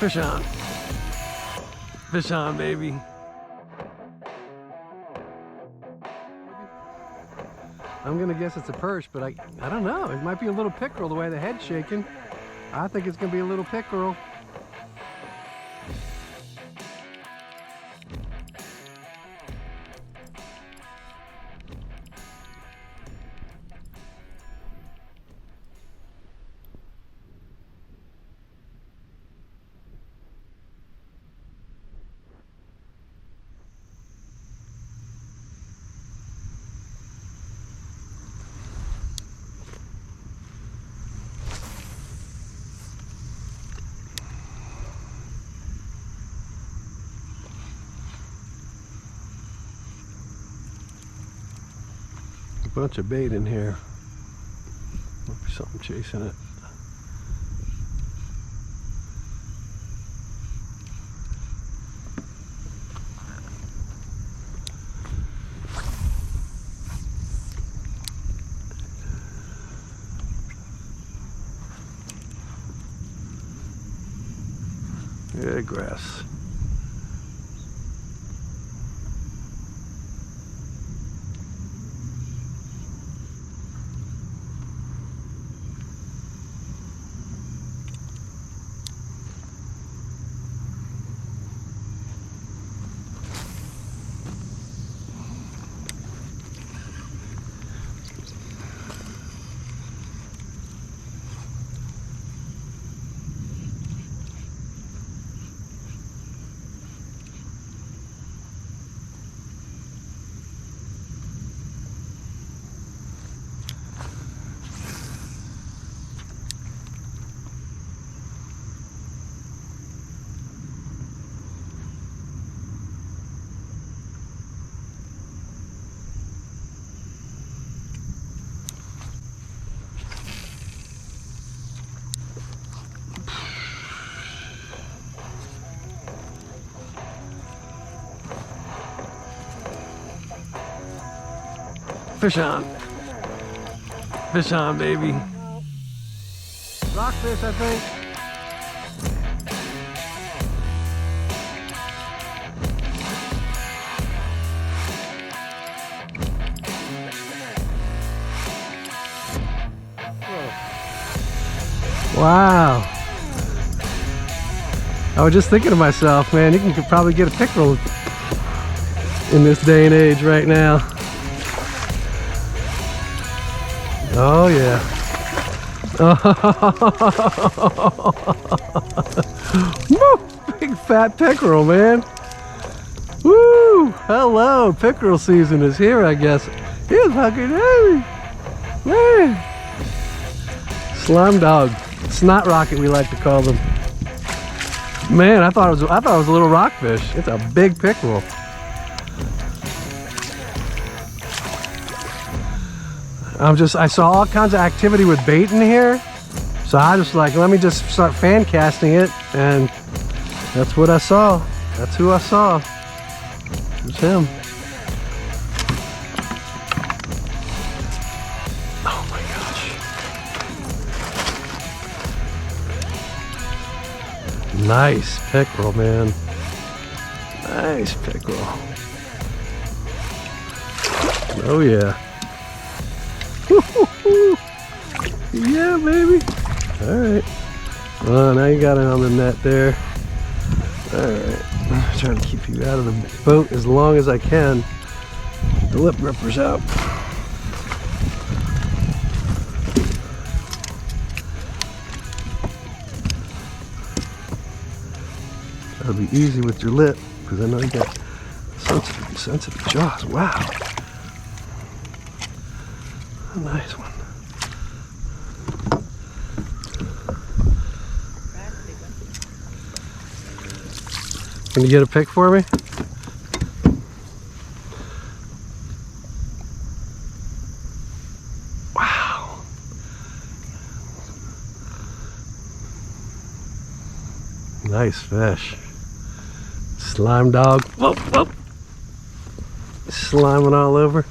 Fish on. Fish on, baby. I'm gonna guess it's a perch, but I don't know. It might be a little pickerel the way the head's shaking. I think it's gonna be a little pickerel. Bunch of bait in here. Might be something chasing it. Yeah, grass. Fish on. Fish on, baby. Rockfish, I think. Wow. I was just thinking to myself, man, you can probably get a pickerel in this day and age right now. Oh yeah. Woo! Big fat pickerel, man. Woo! Hello, pickerel season is here, I guess. He's fucking heavy. Man. Slime dog. Snot rocket, we like to call them. Man, I thought it was a little rockfish. It's a big pickerel. I saw all kinds of activity with bait in here, so I just like, let me just start fan casting it, and that's what I saw. That's who I saw. It was him. Oh my gosh. Nice pickerel, man. Nice pickerel. Oh yeah. Yeah, baby. All right. Well, now you got it on the net there. All right. I'm trying to keep you out of the boat as long as I can. The lip ripper's out. Gotta be easy with your lip, because I know you got sensitive jaws. Wow. A nice one. Can you get a pick for me? Wow. Nice fish. Slime dog. Whoop, whoop. Sliming all over.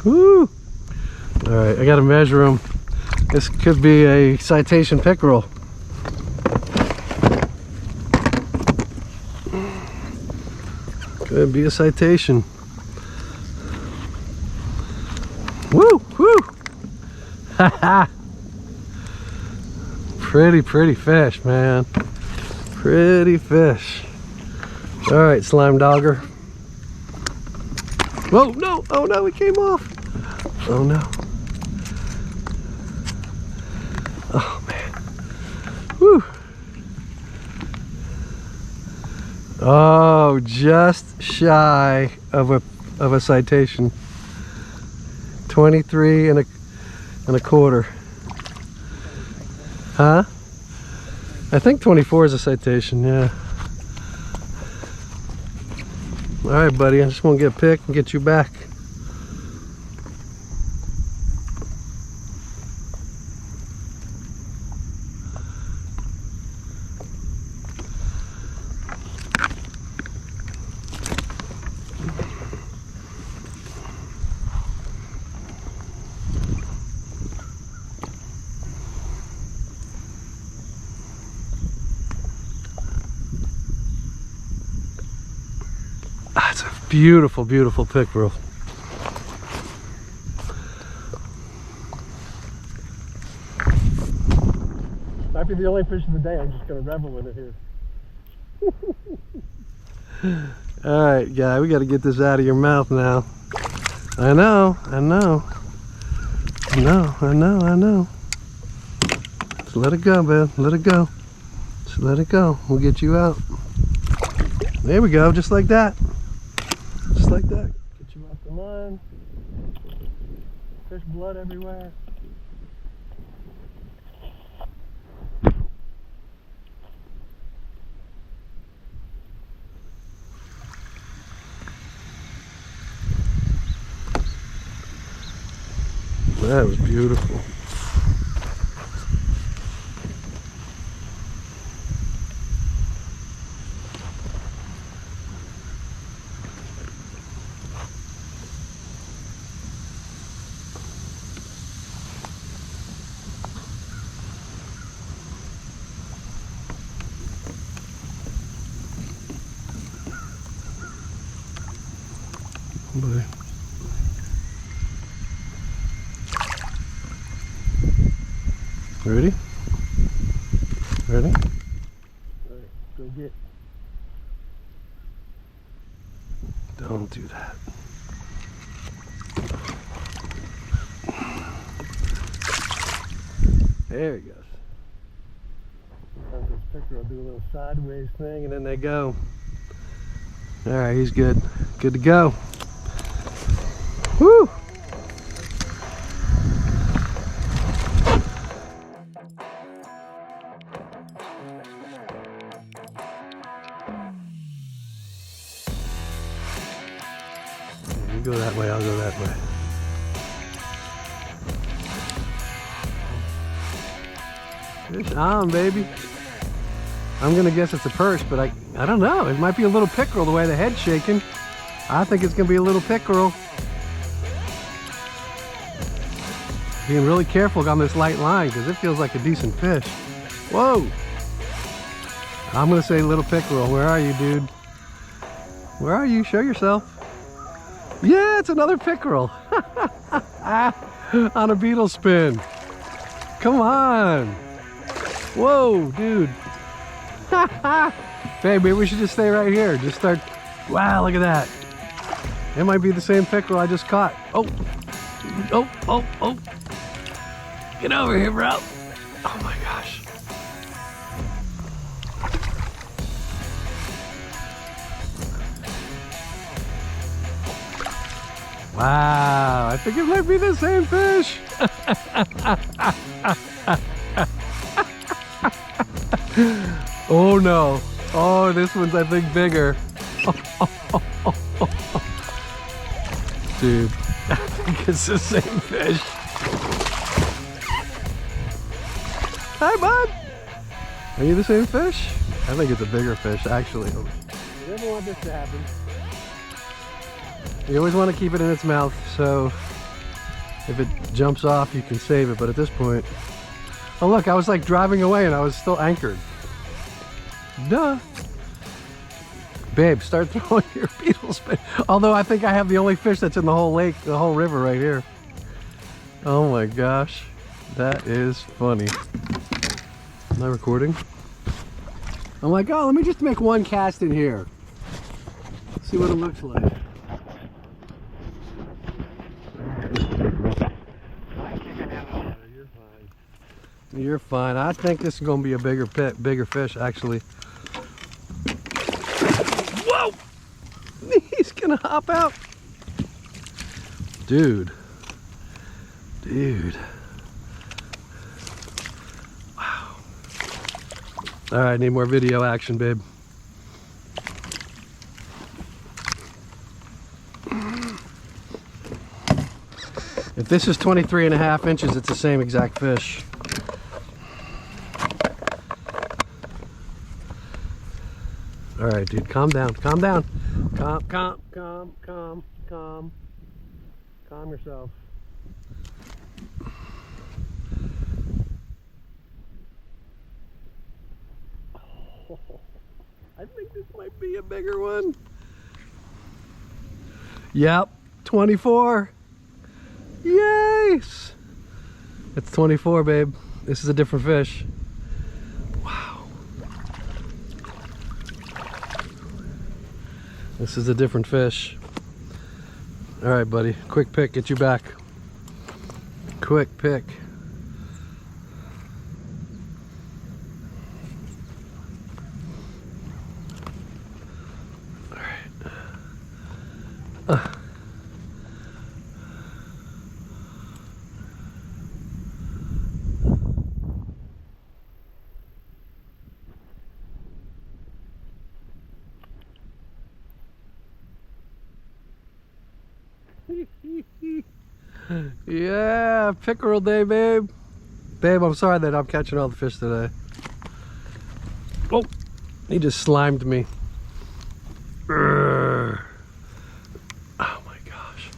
Woo! All right, I gotta measure them. This could be a citation pickerel. Could be a citation. Woo! Woo! Ha ha! Pretty fish, man. Pretty fish. All right, slime dogger. Whoa, no! Oh no, it came off. Oh no. Oh man. Woo! Oh, just shy of a citation. 23 and a quarter. Huh? I think 24 is a citation, yeah. All right, buddy, I just want to get picked and get you back. It's a beautiful, beautiful pickerel. Might be the only fish of the day. I'm just gonna revel with it here. All right, guy, we got to get this out of your mouth now. I know. Just let it go, man. Let it go. Just let it go. We'll get you out. There we go, just like that. Just like that. Get you off the line. Fish blood everywhere. That was beautiful. Boy. Ready? Ready? All right, go get. Don't do that. There he goes. Sometimes this picture will do a little sideways thing and then they go. All right, he's good. Good to go. Woo! You go that way, I'll go that way. Fish on, baby. I'm gonna guess it's a perch, but I don't know. It might be a little pickerel the way the head's shaking. I think it's gonna be a little pickerel. Being really careful on this light line because it feels like a decent fish. Whoa! I'm gonna say little pickerel. Where are you, dude? Where are you? Show yourself. Yeah, it's another pickerel. On a beetle spin. Come on. Whoa, dude. Babe, maybe we should just stay right here. Just start. Wow, look at that. It might be the same pickerel I just caught. Oh. Oh. Get over here, bro. Oh my gosh. Wow, I think it might be the same fish. Oh no. Oh, this one's I think bigger. Dude, I think it's the same fish. Hi, bud. Are you the same fish? I think it's a bigger fish, actually. You never want this to happen. You always want to keep it in its mouth, so If it jumps off, you can save it, but at this point... Oh look, I was like driving away and I was still anchored. Duh. Babe, start throwing your beetle spin. Although I think I have the only fish that's in the whole lake, the whole river right here. Oh my gosh. That is funny. Am I recording? I'm like, oh, let me just make one cast in here. See what it looks like. You're fine. I think this is going to be a bigger fish, actually. Whoa! He's going to hop out. Dude. Dude. Wow. All right, need more video action, babe. If this is 23.5 inches, it's the same exact fish. All right, dude, calm down, calm down. Calm yourself. Oh, I think this might be a bigger one. Yep, 24. Yes! It's 24, babe. This is a different fish. This is a different fish. All right, buddy. Quick pick, get you back. Quick pick. All right. Yeah, pickerel day, babe. Babe, I'm sorry that I'm catching all the fish today. Oh, he just slimed me. Urgh. Oh my gosh.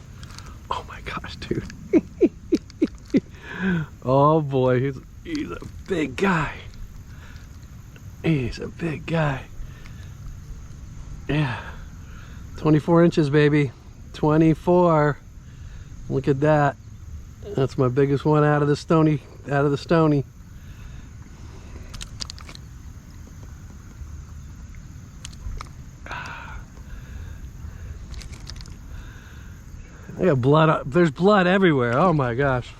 Oh my gosh, dude. Oh boy, he's a big guy. He's a big guy. Yeah. 24 inches, baby. 24. Look at that. That's my biggest one out of the stony. I got blood. There's blood everywhere. Oh my gosh.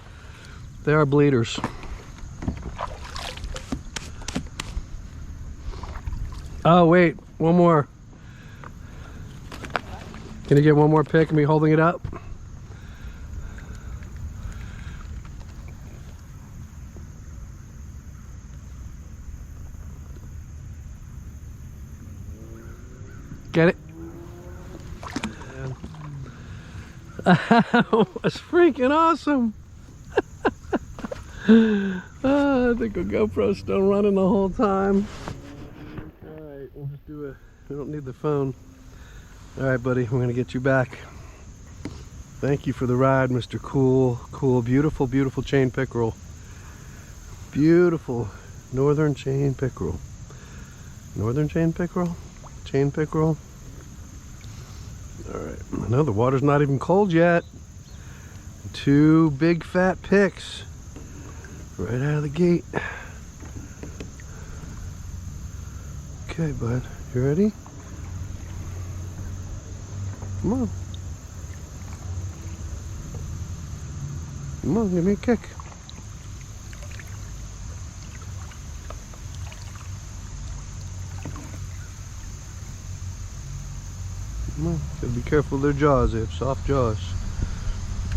They are bleeders. Oh wait, one more. Can you get one more pick of me holding it up? Get it? That was freaking awesome. I think a GoPro's still running the whole time. Alright, we'll just do it. We don't need the phone. Alright, buddy, we're going to get you back. Thank you for the ride, Mr. Cool, beautiful, beautiful chain pickerel. Beautiful northern chain pickerel. Northern chain pickerel? Chain pickerel? Alright, I know the water's not even cold yet. 2 big fat picks right out of the gate. Okay, bud, you ready? Come on. Come on, give me a kick. Come on, gotta be careful of their jaws. They have soft jaws.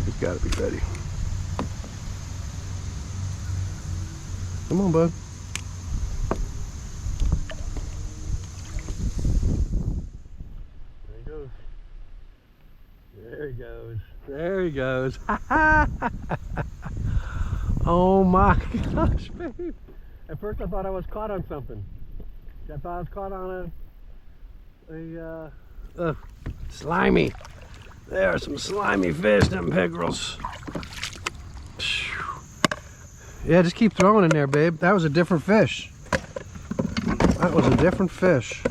You've got to be ready. Come on, bud. There he goes. There he goes. Oh my gosh, babe. At first I thought I was caught on something. I thought I was caught on a slimy. There are some slimy fish, them pickerels. Yeah, just keep throwing in there, babe. That was a different fish. That was a different fish.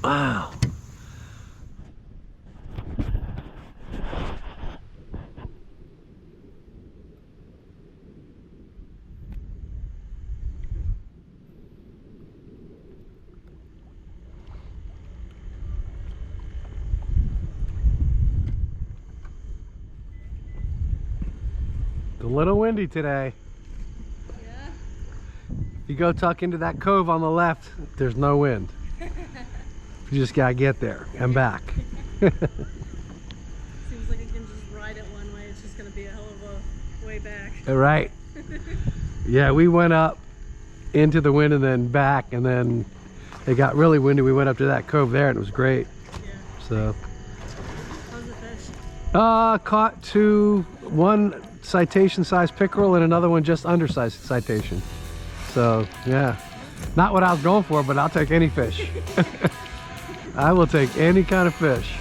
Wow. It's a little windy today. Yeah. You go tuck into that cove on the left, there's no wind. You just gotta get there and back. Seems like I can just ride it one way. It's just gonna be a hell of a way back. Right. Yeah, we went up into the wind and then back, and then it got really windy. We went up to that cove there and it was great. Yeah. So How's the fish? caught one citation size pickerel and another one just undersized citation. So yeah, not what I was going for, but I'll take any fish. I will take any kind of fish.